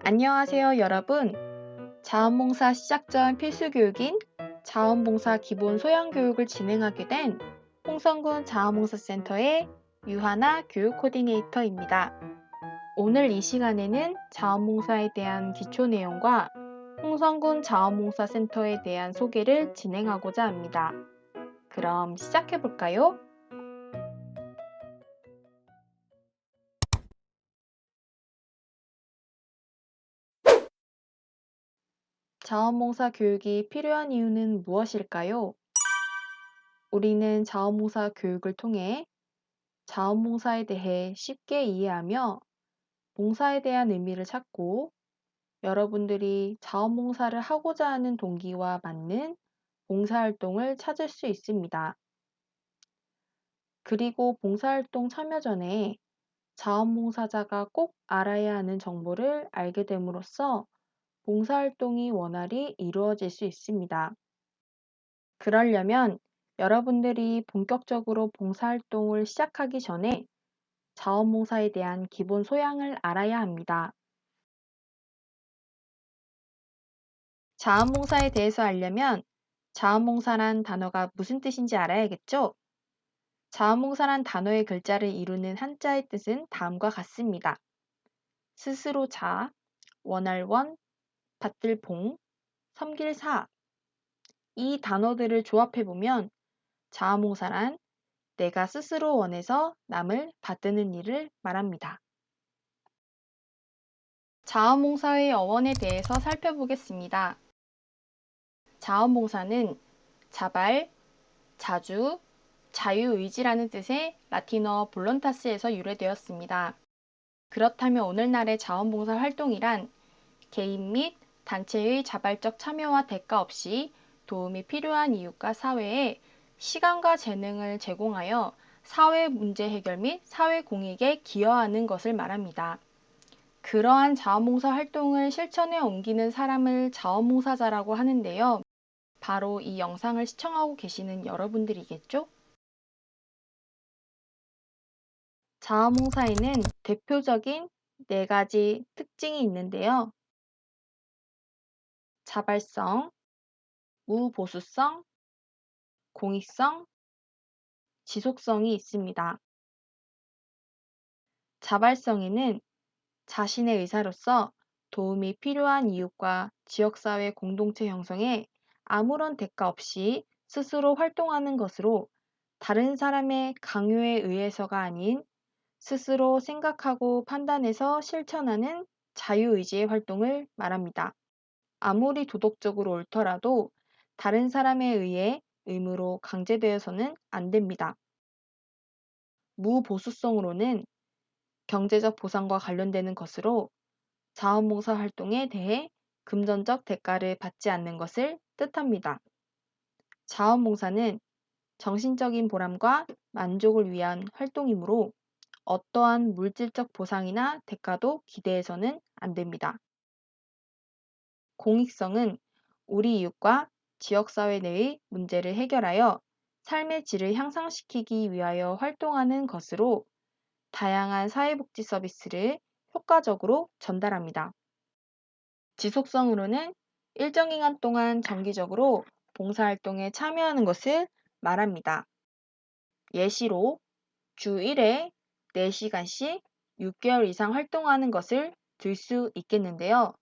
안녕하세요, 여러분. 자원봉사 시작 전 필수 교육인 자원봉사 기본 소양 교육을 진행하게 된 홍성군 자원봉사센터의 유하나 교육 코디네이터입니다. 오늘 이 시간에는 자원봉사에 대한 기초 내용과 홍성군 자원봉사센터에 대한 소개를 진행하고자 합니다. 그럼 시작해 볼까요? 자원봉사 교육이 필요한 이유는 무엇일까요? 우리는 자원봉사 교육을 통해 자원봉사에 대해 쉽게 이해하며 봉사에 대한 의미를 찾고 여러분들이 자원봉사를 하고자 하는 동기와 맞는 봉사활동을 찾을 수 있습니다. 그리고 봉사활동 참여 전에 자원봉사자가 꼭 알아야 하는 정보를 알게 됨으로써 봉사활동이 원활히 이루어질 수 있습니다. 그러려면 여러분들이 본격적으로 봉사활동을 시작하기 전에 자원봉사에 대한 기본 소양을 알아야 합니다. 자원봉사에 대해서 알려면 자원봉사란 단어가 무슨 뜻인지 알아야겠죠? 자원봉사란 단어의 글자를 이루는 한자의 뜻은 다음과 같습니다. 스스로 자, 원할 원, 받들 봉, 섬길 사. 이 단어들을 조합해보면 자원봉사란 내가 스스로 원해서 남을 받드는 일을 말합니다. 자원봉사의 어원에 대해서 살펴보겠습니다. 자원봉사는 자발, 자주, 자유의지라는 뜻의 라틴어 볼론타스에서 유래되었습니다. 그렇다면 오늘날의 자원봉사 활동이란 개인 및 단체의 자발적 참여와 대가 없이 도움이 필요한 이웃과 사회에 시간과 재능을 제공하여 사회 문제 해결 및 사회 공익에 기여하는 것을 말합니다. 그러한 자원봉사 활동을 실천에 옮기는 사람을 자원봉사자라고 하는데요. 바로 이 영상을 시청하고 계시는 여러분들이겠죠? 자원봉사에는 대표적인 4가지 특징이 있는데요. 자발성, 무보수성, 공익성, 지속성이 있습니다. 자발성에는 자신의 의사로서 도움이 필요한 이웃과 지역사회 공동체 형성에 아무런 대가 없이 스스로 활동하는 것으로 다른 사람의 강요에 의해서가 아닌 스스로 생각하고 판단해서 실천하는 자유의지의 활동을 말합니다. 아무리 도덕적으로 옳더라도 다른 사람에 의해 의무로 강제되어서는 안 됩니다. 무보수성으로는 경제적 보상과 관련되는 것으로 자원봉사 활동에 대해 금전적 대가를 받지 않는 것을 뜻합니다. 자원봉사는 정신적인 보람과 만족을 위한 활동이므로 어떠한 물질적 보상이나 대가도 기대해서는 안 됩니다. 공익성은 우리 이웃과 지역사회 내의 문제를 해결하여 삶의 질을 향상시키기 위하여 활동하는 것으로 다양한 사회복지 서비스를 효과적으로 전달합니다. 지속성으로는 일정 기간 동안 정기적으로 봉사활동에 참여하는 것을 말합니다. 예시로 주 1회 4시간씩 6개월 이상 활동하는 것을 들 수 있겠는데요.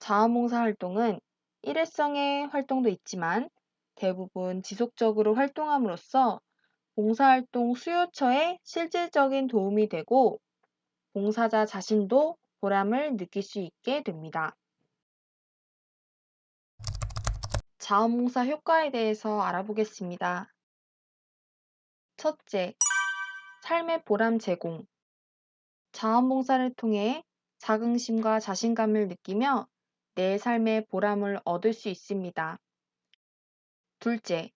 자원봉사 활동은 일회성의 활동도 있지만 대부분 지속적으로 활동함으로써 봉사활동 수요처에 실질적인 도움이 되고 봉사자 자신도 보람을 느낄 수 있게 됩니다. 자원봉사 효과에 대해서 알아보겠습니다. 첫째, 삶의 보람 제공. 자원봉사를 통해 자긍심과 자신감을 느끼며 내 삶의 보람을 얻을 수 있습니다. 둘째,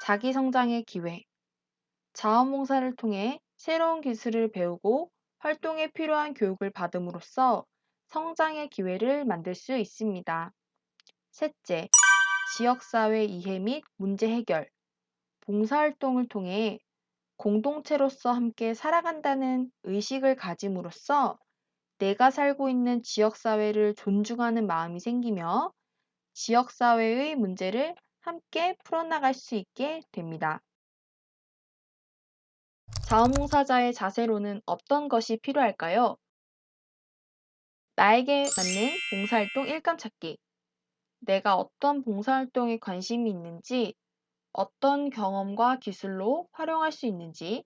자기 성장의 기회. 자원봉사를 통해 새로운 기술을 배우고 활동에 필요한 교육을 받음으로써 성장의 기회를 만들 수 있습니다. 셋째, 지역사회 이해 및 문제 해결. 봉사활동을 통해 공동체로서 함께 살아간다는 의식을 가짐으로써 내가 살고 있는 지역사회를 존중하는 마음이 생기며 지역사회의 문제를 함께 풀어나갈 수 있게 됩니다. 자원봉사자의 자세로는 어떤 것이 필요할까요? 나에게 맞는 봉사활동 일감 찾기. 내가 어떤 봉사활동에 관심이 있는지, 어떤 경험과 기술로 활용할 수 있는지,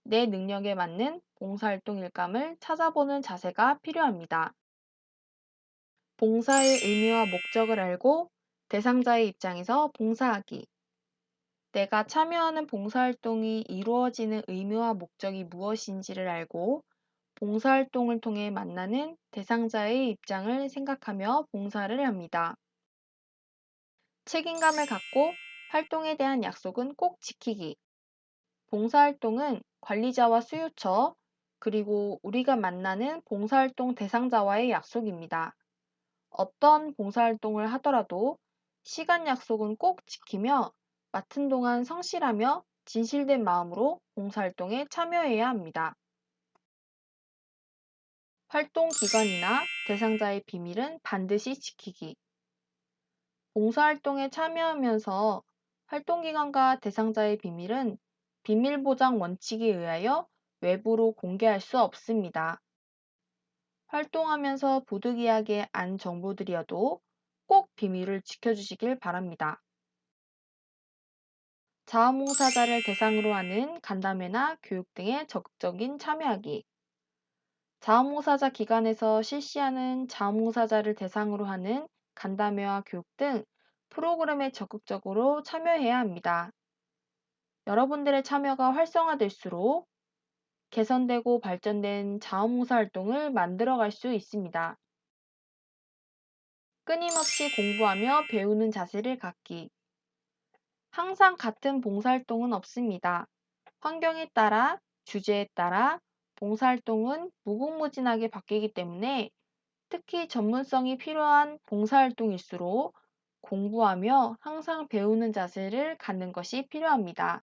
내 능력에 맞는 봉사활동 일감을 찾아보는 자세가 필요합니다. 봉사의 의미와 목적을 알고 대상자의 입장에서 봉사하기. 내가 참여하는 봉사활동이 이루어지는 의미와 목적이 무엇인지를 알고 봉사활동을 통해 만나는 대상자의 입장을 생각하며 봉사를 합니다. 책임감을 갖고 활동에 대한 약속은 꼭 지키기. 봉사활동은 관리자와 수요처, 그리고 우리가 만나는 봉사활동 대상자와의 약속입니다. 어떤 봉사활동을 하더라도 시간 약속은 꼭 지키며 맡은 동안 성실하며 진실된 마음으로 봉사활동에 참여해야 합니다. 활동 기간이나 대상자의 비밀은 반드시 지키기. 봉사활동에 참여하면서 활동기간과 대상자의 비밀은 비밀보장 원칙에 의하여 외부로 공개할 수 없습니다. 활동하면서 부득이하게 안 정보들이어도 꼭 비밀을 지켜주시길 바랍니다. 자원봉사자를 대상으로 하는 간담회나 교육 등에 적극적인 참여하기. 자원봉사자 기관에서 실시하는 자원봉사자를 대상으로 하는 간담회와 교육 등 프로그램에 적극적으로 참여해야 합니다. 여러분들의 참여가 활성화될수록 개선되고 발전된 자원봉사 활동을 만들어갈 수 있습니다. 끊임없이 공부하며 배우는 자세를 갖기. 항상 같은 봉사활동은 없습니다. 환경에 따라, 주제에 따라 봉사활동은 무궁무진하게 바뀌기 때문에 특히 전문성이 필요한 봉사활동일수록 공부하며 항상 배우는 자세를 갖는 것이 필요합니다.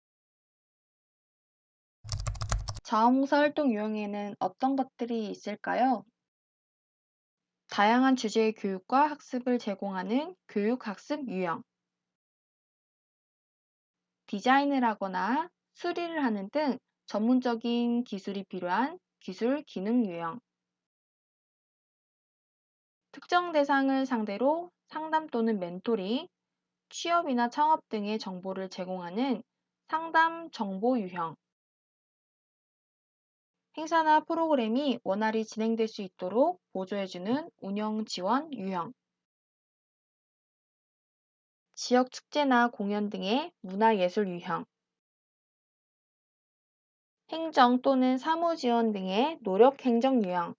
자원봉사 활동 유형에는 어떤 것들이 있을까요? 다양한 주제의 교육과 학습을 제공하는 교육학습 유형, 디자인을 하거나 수리를 하는 등 전문적인 기술이 필요한 기술 기능 유형, 특정 대상을 상대로 상담 또는 멘토링, 취업이나 창업 등의 정보를 제공하는 상담 정보 유형, 행사나 프로그램이 원활히 진행될 수 있도록 보조해주는 운영 지원 유형, 지역 축제나 공연 등의 문화예술 유형, 행정 또는 사무 지원 등의 노력 행정 유형,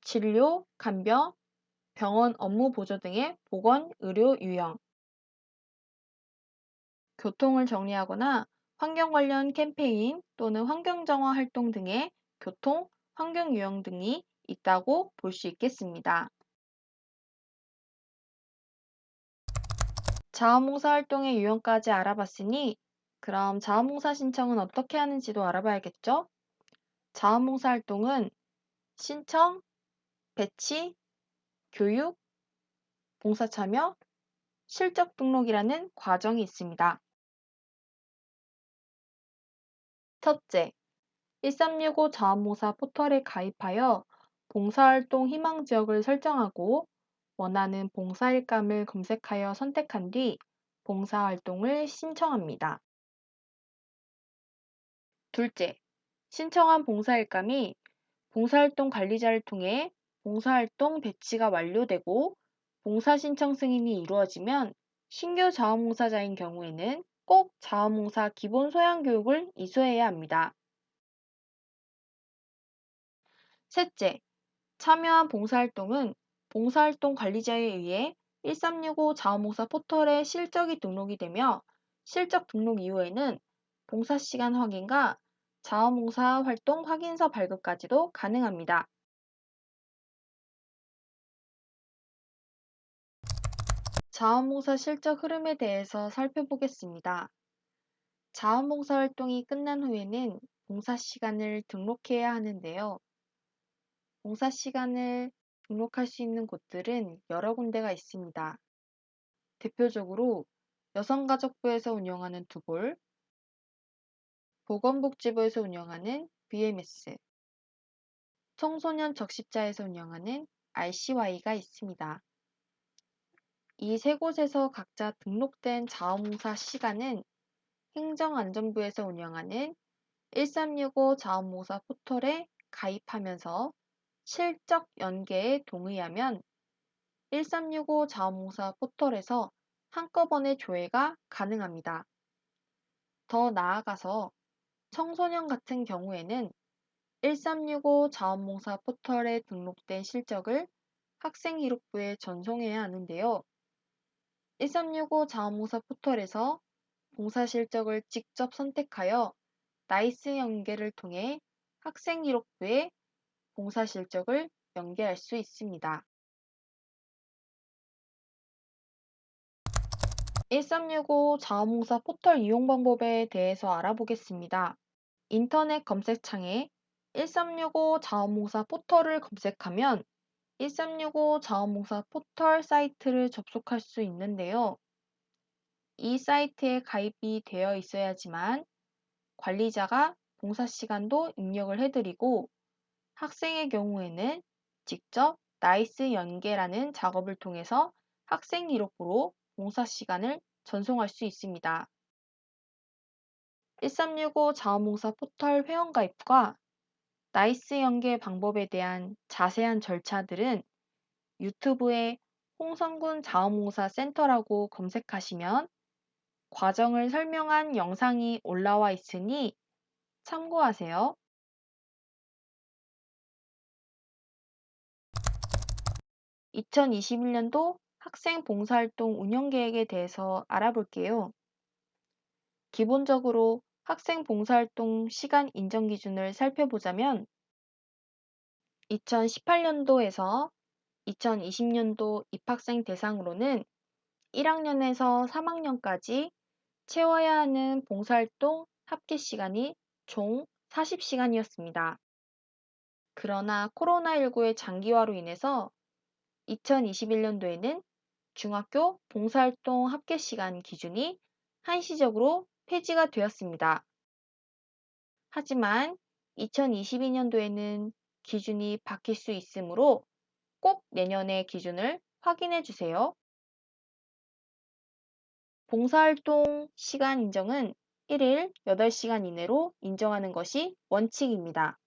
진료, 간병, 병원 업무 보조 등의 보건 의료 유형, 교통을 정리하거나 환경 관련 캠페인 또는 환경정화 활동 등의 교통, 환경 유형 등이 있다고 볼 수 있겠습니다. 자원봉사 활동의 유형까지 알아봤으니 그럼 자원봉사 신청은 어떻게 하는지도 알아봐야겠죠? 자원봉사 활동은 신청, 배치, 교육, 봉사 참여, 실적 등록이라는 과정이 있습니다. 첫째, 1365 자원봉사 포털에 가입하여 봉사활동 희망 지역을 설정하고 원하는 봉사일감을 검색하여 선택한 뒤 봉사활동을 신청합니다. 둘째, 신청한 봉사일감이 봉사활동 관리자를 통해 봉사활동 배치가 완료되고 봉사 신청 승인이 이루어지면 신규 자원봉사자인 경우에는 꼭 자원봉사 기본 소양 교육을 이수해야 합니다. 셋째, 참여한 봉사활동은 봉사활동 관리자에 의해 1365 자원봉사 포털에 실적이 등록이 되며 실적 등록 이후에는 봉사시간 확인과 자원봉사 활동 확인서 발급까지도 가능합니다. 자원봉사 실적 흐름에 대해서 살펴보겠습니다. 자원봉사 활동이 끝난 후에는 봉사 시간을 등록해야 하는데요. 봉사 시간을 등록할 수 있는 곳들은 여러 군데가 있습니다. 대표적으로 여성가족부에서 운영하는 두골, 보건복지부에서 운영하는 BMS, 청소년 적십자에서 운영하는 RCY가 있습니다. 이 세 곳에서 각자 등록된 자원봉사 시간은 행정안전부에서 운영하는 1365 자원봉사 포털에 가입하면서 실적 연계에 동의하면 1365 자원봉사 포털에서 한꺼번에 조회가 가능합니다. 더 나아가서 청소년 같은 경우에는 1365 자원봉사 포털에 등록된 실적을 학생기록부에 전송해야 하는데요. 1365 자원봉사 포털에서 봉사 실적을 직접 선택하여 나이스 연계를 통해 학생기록부에 봉사 실적을 연계할 수 있습니다. 1365 자원봉사 포털 이용 방법에 대해서 알아보겠습니다. 인터넷 검색창에 1365 자원봉사 포털을 검색하면 1365 자원봉사 포털 사이트를 접속할 수 있는데요. 이 사이트에 가입이 되어 있어야지만 관리자가 봉사 시간도 입력을 해드리고 학생의 경우에는 직접 나이스 연계라는 작업을 통해서 학생 기록부로 봉사 시간을 전송할 수 있습니다. 1365 자원봉사 포털 회원가입과 나이스 연계 방법에 대한 자세한 절차들은 유튜브에 홍성군 자원봉사 센터라고 검색하시면 과정을 설명한 영상이 올라와 있으니 참고하세요. 2021년도 학생 봉사활동 운영 계획에 대해서 알아볼게요. 기본적으로 학생 봉사활동 시간 인정 기준을 살펴보자면 2018년도에서 2020년도 입학생 대상으로는 1학년에서 3학년까지 채워야 하는 봉사활동 합계 시간이 총 40시간이었습니다. 그러나 코로나19의 장기화로 인해서 2021년도에는 중학교 봉사활동 합계 시간 기준이 한시적으로 폐지가 되었습니다. 하지만 2022년도에는 기준이 바뀔 수 있으므로 꼭 내년의 기준을 확인해 주세요. 봉사활동 시간 인정은 1일 8시간 이내로 인정하는 것이 원칙입니다.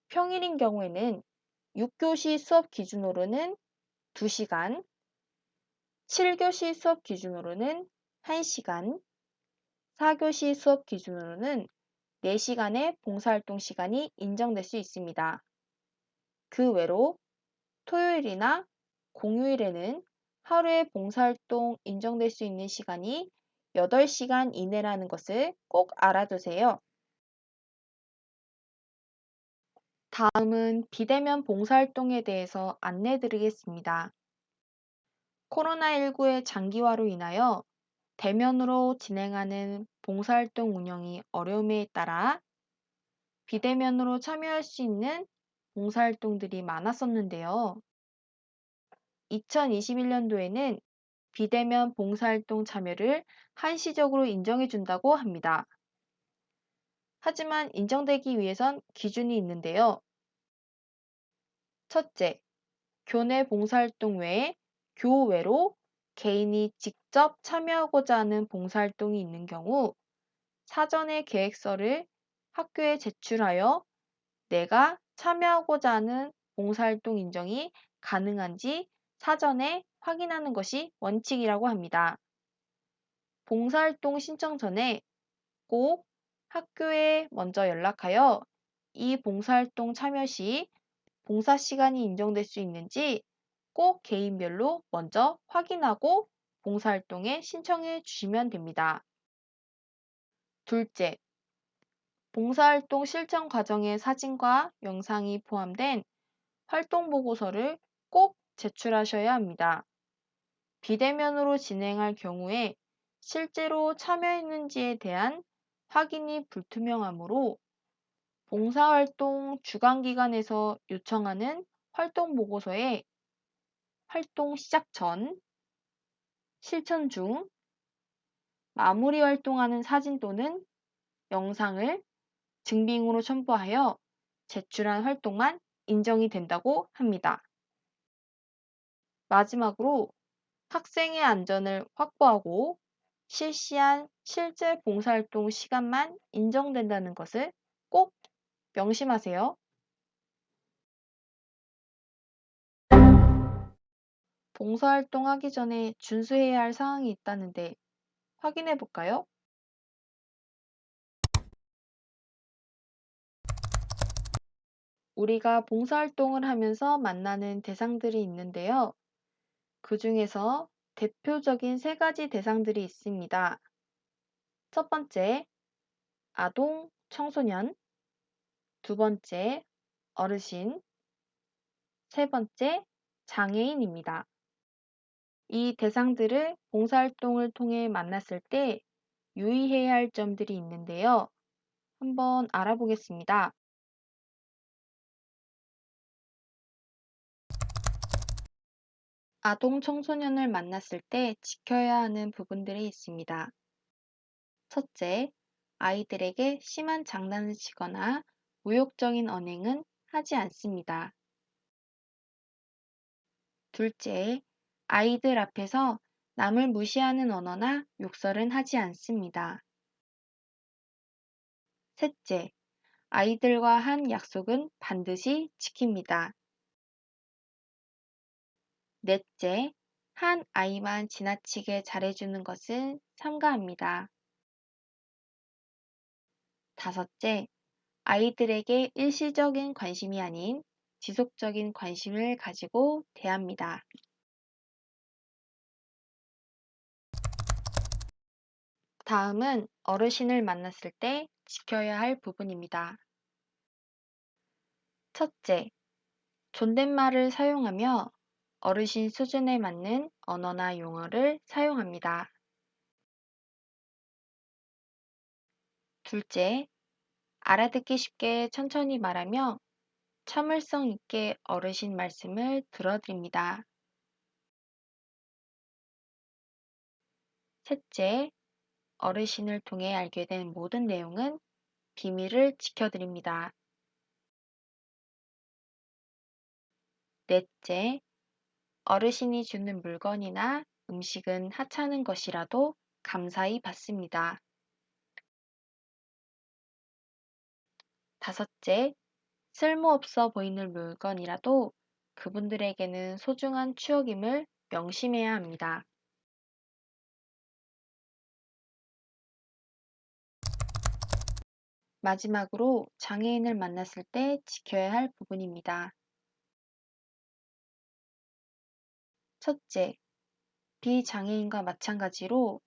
평일인 경우에는 6교시 수업 기준으로는 2시간, 7교시 수업 기준으로는 1시간, 4교시 수업 기준으로는 4시간의 봉사활동 시간이 인정될 수 있습니다. 그 외로 토요일이나 공휴일에는 하루에 봉사활동 인정될 수 있는 시간이 8시간 이내라는 것을 꼭 알아두세요. 다음은 비대면 봉사활동에 대해서 안내드리겠습니다. 코로나19의 장기화로 인하여 대면으로 진행하는 봉사활동 운영이 어려움에 따라 비대면으로 참여할 수 있는 봉사활동들이 많았었는데요. 2021년도에는 비대면 봉사활동 참여를 한시적으로 인정해 준다고 합니다. 하지만 인정되기 위해선 기준이 있는데요. 첫째, 교내 봉사활동 외에 교외로 개인이 직접 참여하고자 하는 봉사활동이 있는 경우 사전에 계획서를 학교에 제출하여 내가 참여하고자 하는 봉사활동 인정이 가능한지 사전에 확인하는 것이 원칙이라고 합니다. 봉사활동 신청 전에 꼭 학교에 먼저 연락하여 이 봉사활동 참여 시 봉사 시간이 인정될 수 있는지 꼭 개인별로 먼저 확인하고 봉사활동에 신청해 주시면 됩니다. 둘째, 봉사활동 실천 과정의 사진과 영상이 포함된 활동 보고서를 꼭 제출하셔야 합니다. 비대면으로 진행할 경우에 실제로 참여했는지에 대한 확인이 불투명하므로 봉사활동 주관기관에서 요청하는 활동 보고서에 활동 시작 전, 실천 중, 마무리 활동하는 사진 또는 영상을 증빙으로 첨부하여 제출한 활동만 인정이 된다고 합니다. 마지막으로 학생의 안전을 확보하고 실시한 실제 봉사활동 시간만 인정된다는 것을 꼭 명심하세요. 봉사활동 하기 전에 준수해야 할 사항이 있다는데 확인해 볼까요? 우리가 봉사활동을 하면서 만나는 대상들이 있는데요. 그 중에서 대표적인 세 가지 대상들이 있습니다. 첫 번째, 아동, 청소년. 두 번째, 어르신. 세 번째, 장애인입니다. 이 대상들을 봉사활동을 통해 만났을 때 유의해야 할 점들이 있는데요. 한번 알아보겠습니다. 아동 청소년을 만났을 때 지켜야 하는 부분들이 있습니다. 첫째, 아이들에게 심한 장난을 치거나 모욕적인 언행은 하지 않습니다. 둘째, 아이들 앞에서 남을 무시하는 언어나 욕설은 하지 않습니다. 셋째, 아이들과 한 약속은 반드시 지킵니다. 넷째, 한 아이만 지나치게 잘해주는 것은 삼가합니다. 다섯째, 아이들에게 일시적인 관심이 아닌 지속적인 관심을 가지고 대합니다. 다음은 어르신을 만났을 때 지켜야 할 부분입니다. 첫째, 존댓말을 사용하며 어르신 수준에 맞는 언어나 용어를 사용합니다. 둘째, 알아듣기 쉽게 천천히 말하며 참을성 있게 어르신 말씀을 들어드립니다. 셋째, 어르신을 통해 알게 된 모든 내용은 비밀을 지켜드립니다. 넷째, 어르신이 주는 물건이나 음식은 하찮은 것이라도 감사히 받습니다. 다섯째, 쓸모없어 보이는 물건이라도 그분들에게는 소중한 추억임을 명심해야 합니다. 마지막으로 장애인을 만났을 때 지켜야 할 부분입니다. 첫째, 비장애인과 마찬가지로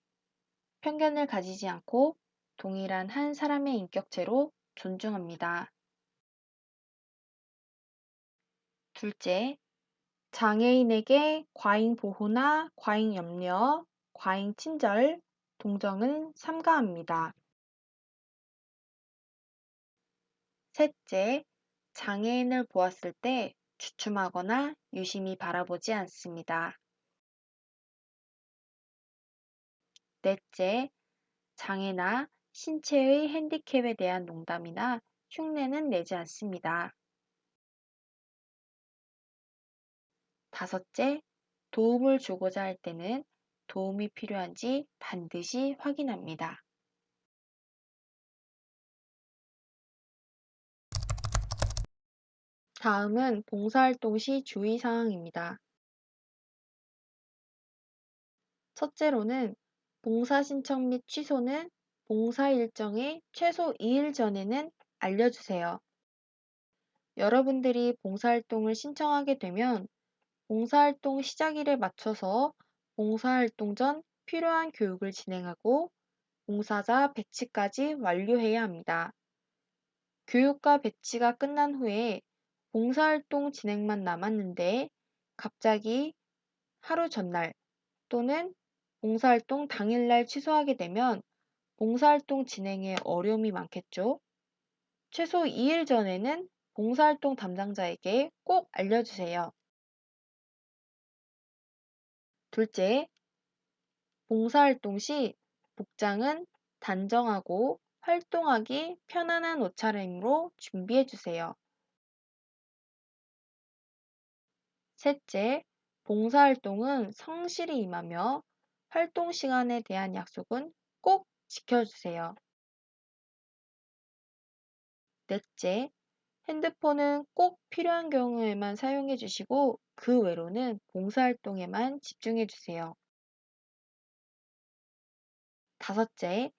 편견을 가지지 않고 동일한 한 사람의 인격체로 존중합니다. 둘째, 장애인에게 과잉 보호나 과잉 염려, 과잉 친절, 동정은 삼가합니다. 셋째, 장애인을 보았을 때 주춤하거나 유심히 바라보지 않습니다. 넷째, 장애나 신체의 핸디캡에 대한 농담이나 흉내는 내지 않습니다. 다섯째, 도움을 주고자 할 때는 도움이 필요한지 반드시 확인합니다. 다음은 봉사활동 시 주의사항입니다. 첫째로는 봉사 신청 및 취소는 봉사 일정의 최소 2일 전에는 알려주세요. 여러분들이 봉사활동을 신청하게 되면 봉사활동 시작일에 맞춰서 봉사활동 전 필요한 교육을 진행하고 봉사자 배치까지 완료해야 합니다. 교육과 배치가 끝난 후에 봉사활동 진행만 남았는데 갑자기 하루 전날 또는 봉사활동 당일날 취소하게 되면 봉사활동 진행에 어려움이 많겠죠? 최소 2일 전에는 봉사활동 담당자에게 꼭 알려주세요. 둘째, 봉사활동 시 복장은 단정하고 활동하기 편안한 옷차림으로 준비해 주세요. 셋째, 봉사활동은 성실히 임하며 활동 시간에 대한 약속은 꼭 지켜주세요. 넷째, 핸드폰은 꼭 필요한 경우에만 사용해 주시고 그 외로는 봉사활동에만 집중해 주세요. 다섯째,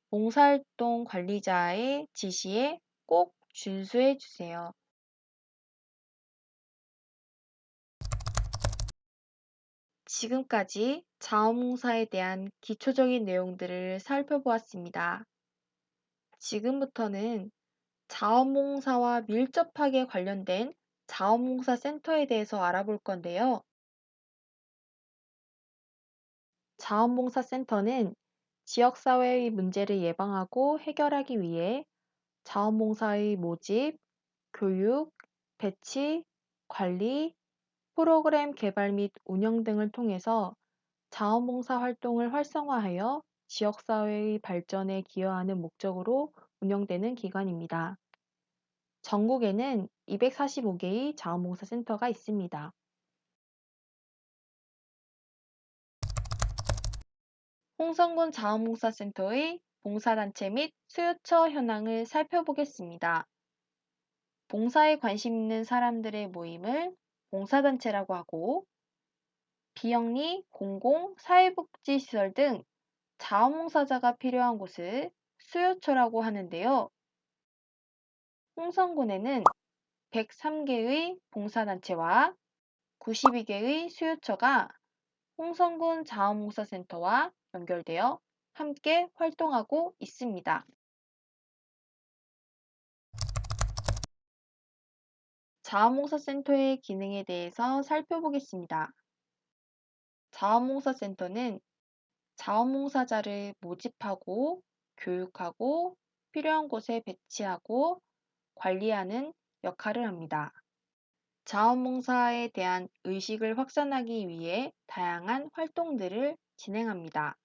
봉사활동 관리자의 지시에 꼭 준수해 주세요. 지금까지 자원봉사에 대한 기초적인 내용들을 살펴보았습니다. 지금부터는 자원봉사와 밀접하게 관련된 자원봉사 센터에 대해서 알아볼 건데요. 자원봉사 센터는 지역사회의 문제를 예방하고 해결하기 위해 자원봉사의 모집, 교육, 배치, 관리, 프로그램 개발 및 운영 등을 통해서 자원봉사 활동을 활성화하여 지역사회의 발전에 기여하는 목적으로 운영되는 기관입니다. 전국에는 245개의 자원봉사 센터가 있습니다. 홍성군 자원봉사센터의 봉사단체 및 수요처 현황을 살펴보겠습니다. 봉사에 관심 있는 사람들의 모임을 봉사단체라고 하고 비영리, 공공, 사회복지시설 등 자원봉사자가 필요한 곳을 수요처라고 하는데요. 홍성군에는 103개의 봉사단체와 92개의 수요처가 홍성군 자원봉사센터와 연결되어 함께 활동하고 있습니다. 자원봉사센터의 기능에 대해서 살펴보겠습니다. 자원봉사센터는 자원봉사자를 모집하고 교육하고 필요한 곳에 배치하고 관리하는 역할을 합니다. 자원봉사에 대한 의식을 확산하기 위해 다양한 활동들을 진행합니다.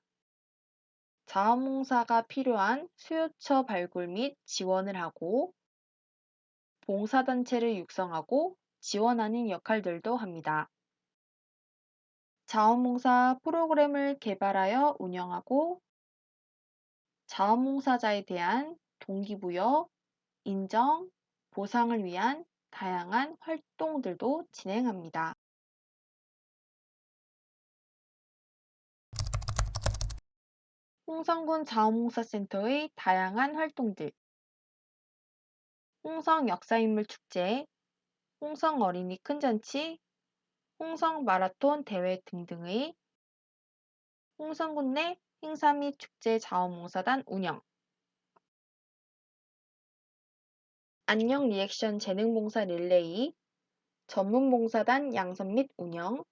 자원봉사가 필요한 수요처 발굴 및 지원을 하고 봉사단체를 육성하고 지원하는 역할들도 합니다. 자원봉사 프로그램을 개발하여 운영하고 자원봉사자에 대한 동기부여, 인정, 보상을 위한 다양한 활동들도 진행합니다. 홍성군 자원봉사센터의 다양한 활동들, 홍성 역사인물 축제, 홍성 어린이 큰잔치, 홍성 마라톤 대회 등등의 홍성군 내 행사 및 축제 자원봉사단 운영, 안녕 리액션 재능봉사 릴레이, 전문봉사단 양성 및 운영,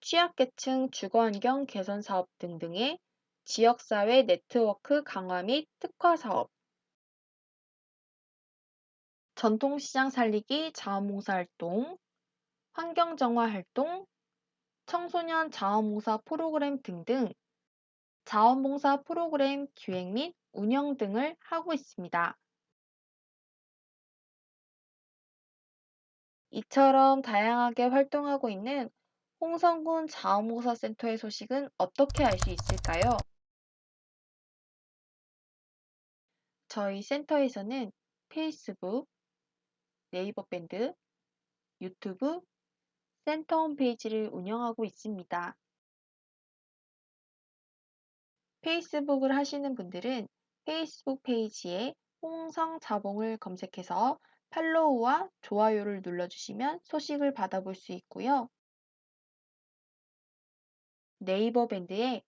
취약계층 주거환경 개선 사업 등등의 지역사회 네트워크 강화 및 특화 사업, 전통시장 살리기 자원봉사 활동, 환경정화 활동, 청소년 자원봉사 프로그램 등등 자원봉사 프로그램 기획 및 운영 등을 하고 있습니다. 이처럼 다양하게 활동하고 있는 홍성군 자원봉사센터의 소식은 어떻게 알 수 있을까요? 저희 센터에서는 페이스북, 네이버 밴드, 유튜브, 센터 홈페이지를 운영하고 있습니다. 페이스북을 하시는 분들은 페이스북 페이지에 홍성자봉을 검색해서 팔로우와 좋아요를 눌러주시면 소식을 받아볼 수 있고요. 네이버 밴드에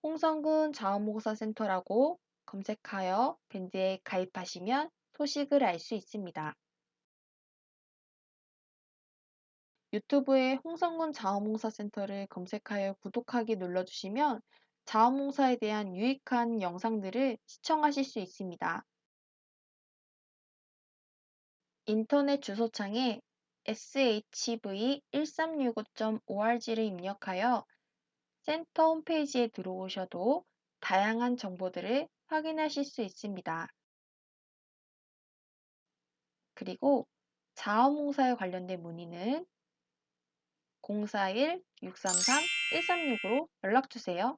홍성군 자원봉사센터라고 검색하여 밴드에 가입하시면 소식을 알 수 있습니다. 유튜브에 홍성군 자원봉사센터를 검색하여 구독하기 눌러주시면 자원봉사에 대한 유익한 영상들을 시청하실 수 있습니다. 인터넷 주소창에 shv1365.org를 입력하여 센터 홈페이지에 들어오셔도 다양한 정보들을 확인하실 수 있습니다. 그리고 자원봉사에 관련된 문의는 041-633-1365로 연락주세요.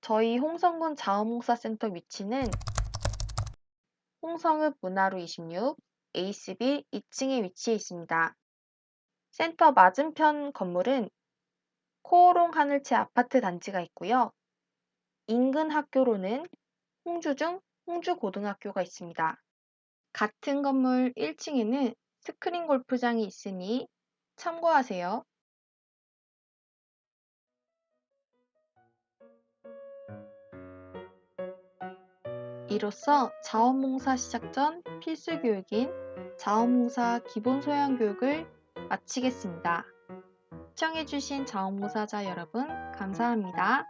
저희 홍성군 자원봉사센터 위치는 홍성읍 문화로 26 에이스빌 2층에 위치해 있습니다. 센터 맞은편 건물은 코오롱 하늘채 아파트 단지가 있고요. 인근 학교로는 홍주중 홍주고등학교가 있습니다. 같은 건물 1층에는 스크린 골프장이 있으니 참고하세요. 이로써 자원봉사 시작 전 필수 교육인 자원봉사 기본소양 교육을 마치겠습니다. 시청해주신 자원봉사자 여러분, 감사합니다.